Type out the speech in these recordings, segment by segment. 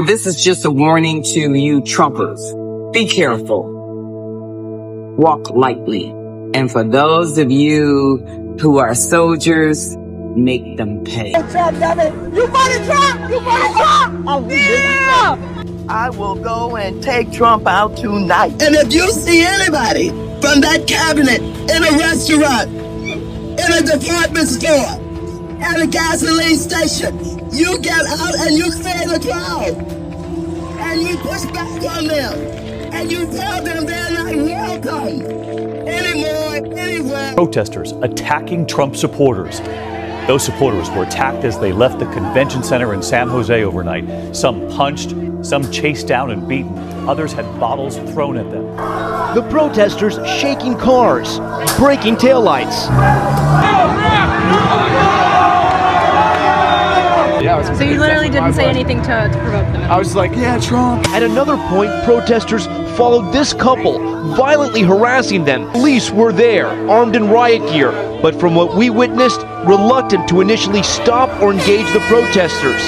This is just a warning to you Trumpers. Be careful. Walk lightly. And for those of you who are soldiers, make them pay. Trump, damn it! You voted Trump! You voted Trump! Oh, yeah! I will go and take Trump out tonight. And if you see anybody from that cabinet in a restaurant, in a department store, at a gasoline station, you get out and you stay in the crowd. And you push back on them. And you tell them they're not welcome anymore, anywhere. Protesters attacking Trump supporters. Those supporters were attacked as they left the convention center in San Jose overnight. Some punched, some chased down and beaten. Others had bottles thrown at them. The protesters shaking cars, breaking taillights. So you literally didn't say anything to provoke them? I was like, yeah, Trump. At another point, protesters followed this couple, violently harassing them. Police were there, armed in riot gear, but from what we witnessed, reluctant to initially stop or engage the protesters.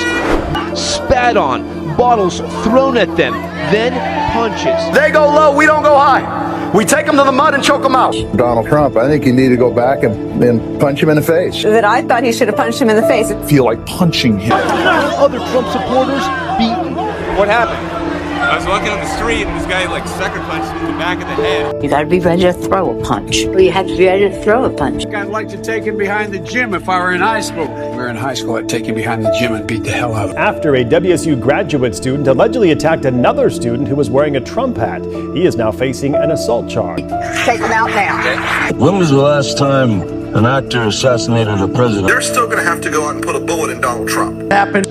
Spat on, bottles thrown at them, then punches. They go low, we don't go high. We take them to the mud and choke them out. Donald Trump, I think you need to go back and punch him in the face. That I thought he should have punched him in the face. I feel like punching him. Other Trump supporters beaten. What happened? I was walking on the street and this guy like sucker punched me in the back of the head. You gotta be ready to throw a punch. Or you have to be ready to throw a punch. I'd like to take him behind the gym if I were in high school. If we were in high school, I'd take him behind the gym and beat the hell out of him. After a WSU graduate student allegedly attacked another student who was wearing a Trump hat, he is now facing an assault charge. Take him out now. When was the last time an actor assassinated a president? They're still going to have to go out and put a bullet in Donald Trump. Happened.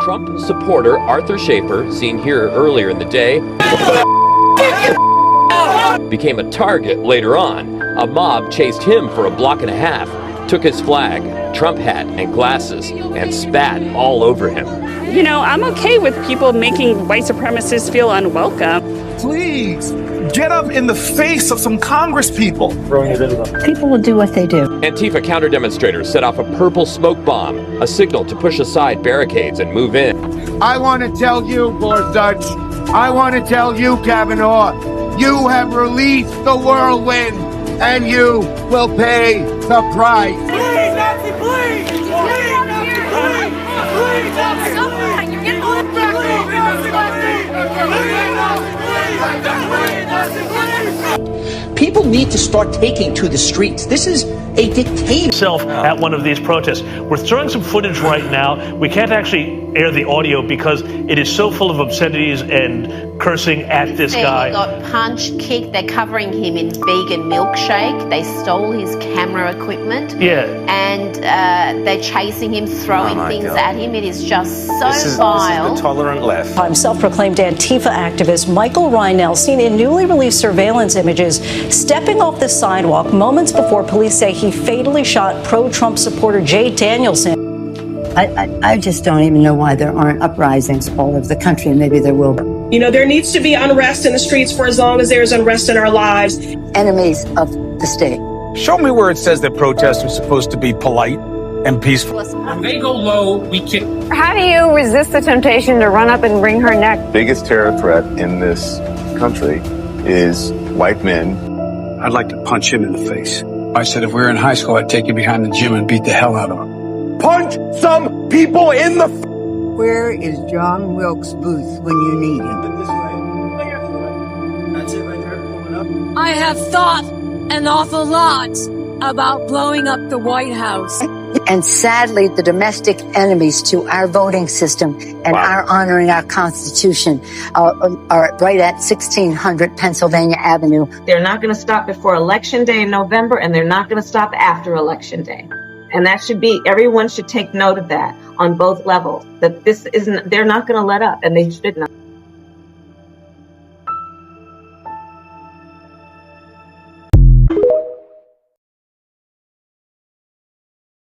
Trump supporter Arthur Schaefer, seen here earlier in the day, became a target later on. A mob chased him for a block and a half, took his flag, Trump hat, and glasses, and spat all over him. You know, I'm okay with people making white supremacists feel unwelcome. Please, get up in the face of some Congress people. People will do what they do. Antifa counter-demonstrators set off a purple smoke bomb, a signal to push aside barricades and move in. I want to tell you, Gorsuch, I want to tell you, Kavanaugh, you have released the whirlwind, and you will pay the price. Please, Nancy, please! Please, Nancy, please! Please, Nancy, please! People need to start taking to the streets. This is a dictator. At one of these protests. We're throwing some footage right now. We can't actually air the audio because it is so full of obscenities and cursing at this guy. He got punched, kicked. They're covering him in vegan milkshake. They stole his camera equipment. Yeah. And they're chasing him, throwing things at him. It is just so vile. This is the tolerant left. I'm self-proclaimed Antifa activist Michael Reinell, seen in newly released surveillance images stepping off the sidewalk moments before police say he fatally shot pro-Trump supporter Jay Danielson. I just don't even know why there aren't uprisings all over the country, and maybe there will be. You know, there needs to be unrest in the streets for as long as there's unrest in our lives. Enemies of the state. Show me where it says that protests are supposed to be polite and peaceful. When they go low, we kick. How do you resist the temptation to run up and wring her neck? Biggest terror threat in this country is white men. I'd like to punch him in the face. I said if we were in high school, I'd take him behind the gym and beat the hell out of him. Punch some people in the... Where is John Wilkes Booth when you need him? That's it right there. I have thought an awful lot about blowing up the White House. And sadly, the domestic enemies to our voting system and our honoring our Constitution are right at 1600 Pennsylvania Avenue. They're not going to stop before Election Day in November, and they're not going to stop after Election Day. And that should be, everyone should take note of that on both levels, that this isn't, they're not going to let up, and they should not.